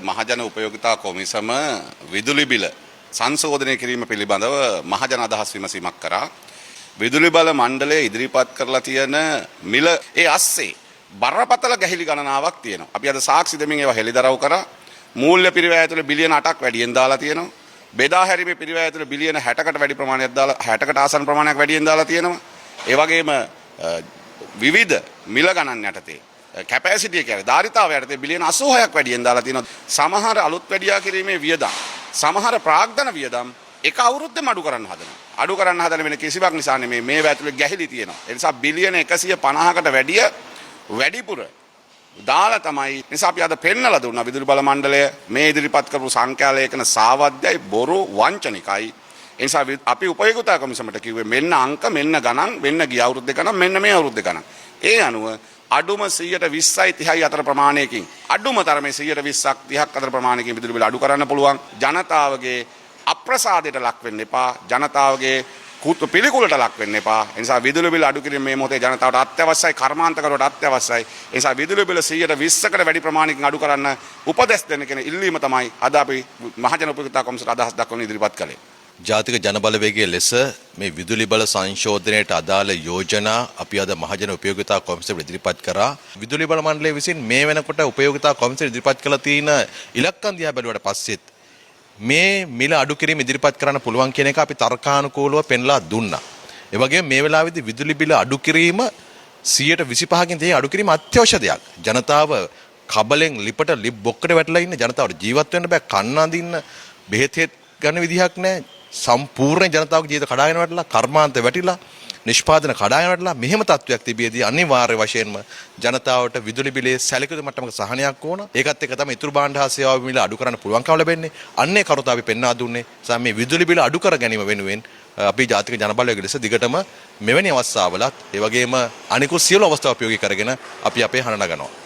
මහජන උපයෝගිතා කොමිසම විදුලි බිල සංශෝධනය කිරීම පිළිබඳව මහජන අදහස් විමසීමක් කරා. විදුලි බල මණ්ඩලය ඉදිරිපත් කරලා තියෙන මිල ඒ අස්සේ බරපතල ගැහිලි ගණනාවක් තියෙනවා. අපි අද සාක්ෂි දෙමින් ඒවා හෙළිදරව් කරා. මූල්‍ය පිරිවැය ඇතුළේ බිලියන 8ක් වැඩියෙන් දාලා තියෙනවා. බෙදා හැරීමේ පිරිවැය ඇතුළේ බිලියන 60කට වැඩි ප්‍රමාණයක් දාලා 60කට ආසන්න ප්‍රමාණයක් වැඩියෙන් දාලා තියෙනවා. ඒ වගේම විවිධ මිල ගණන් යටතේ කැපැසිටි එක කියන්නේ ධාරිතාවය යටතේ බිලියන 86ක් වැඩියෙන් දාලා තියෙනවා. සමහර අලුත් වැඩියා කිරීමේ වියදම්, සමහර ප්‍රාග්ධන වියදම් එක අවුරුද්දෙම අඩු කරන්න හදනවා. අඩු කරන්න හදන වෙන කිසිවක් නිසා නෙමෙයි මේ ඇතුලේ ගැහිලි තියෙනවා. ඒ නිසා බිලියන 150කට වැඩිය වැඩිපුර දාලා තමයි. නිසා අපි අද පෙන්නලා දුන්නා විදුලි බල මණ්ඩලය මේ ඉදිරිපත් කරපු සංඛ්‍යා ලේඛන සාවද්‍යයි, බොරු, වංචනිකයි. ඒ නිසා අපි උපයෝගිතා කොමිසමට කිව්වේ මෙන්න අංක, මෙන්න ගණන්, මෙන්න ගිය අවුරුද්දේ ගණන්, මෙන්න මේ අවුරුද්දේ ගණන්. ඒ අනුව අඩුම 120යි 30යි අතර ප්‍රමාණයකින්, අඩුම තරමේ 120ක් 30ක් අතර ප්‍රමාණයකින් විදුලි බිල අඩු කරන්න පුළුවන්. ජනතාවගේ අප්‍රසාදයට ලක් වෙන්න එපා. ජනතාවගේ කුතු පිළිකුලට ලක් වෙන්න එපා. ඒ නිසා විදුලි බිල අඩු කිරීම මේ මොහොතේ ජනතාවට අත්‍යවශ්‍යයි, කර්මාන්තකරුවට අත්‍යවශ්‍යයි. ඒ නිසා විදුලි බිල 120කට වැඩි ප්‍රමාණයකින් අඩු කරන්න උපදෙස් දෙන්න කියන ඉල්ලීම තමයි අද අපි මහජන උපයෝගිතා කොමිසමට අදහස් දක්වන ඉදිරිපත් කළේ. ජාතික ජනබලවේගයේ ලෙස මේ විදුලි බල සංශෝධනයට අදාළ යෝජනා අපි අද මහජන උපයෝගිතා කොමිසමට ඉදිරිපත් කරා. විදුලි බල මණ්ඩලය විසින් මේ වෙනකොට උපයෝගිතා කොමිසමට ඉදිරිපත් කළ තියෙන ඉලක්කම් දිහා බැලුවට පස්සෙත් මේ මිල අඩු කිරීම ඉදිරිපත් කරන්න පුළුවන් කියන එක අපි තර්කානුකූලව පෙන්ලා දුන්නා. ඒ වගේම මේ වෙලාවේදී විදුලි බිල අඩු කිරීම 125කින් තියෙන අඩු කිරීම අත්‍යවශ්‍ය දෙයක්. ජනතාව කබලෙන් ලිපට ලිප් බොක්කට වැටලා ඉන්න ජනතාවට ජීවත් වෙන්න බෑ. කන්න අඳින්න බෙහෙත් ගන්න විදිහක් නැහැ. සම්පූර්ණ ජනතාවගේ ජීවිත කඩාගෙන වැටලා, කර්මාන්ත වැටිලා, නිෂ්පාදන කඩාගෙන වැටලා මෙහෙම තත්වයක් තිබියදී අනිවාර්ය වශයෙන්ම ජනතාවට විදුලි බිලේ සැලකිලි මට්ටමක සහනයක් ඕන. ඒකත් එක්ක තමයි ඉතුරු භාණ්ඩ හා සේවා මිල අඩු කරන්න පුළුවන්කම ලැබෙන්නේ. අන්නේ කරුණු අපි පෙන්වා දුන්නේ. මේ විදුලි බිල අඩු කර ගැනීම වෙනුවෙන් අපි ජාතික ජනබලවේගය ලෙස දිගටම මෙවැනි අවස්ථාවලත් ඒ වගේම අනිකුත් සියලු අවස්ථා උපයෝගී කරගෙන අපි අපේ හඬ නගනවා.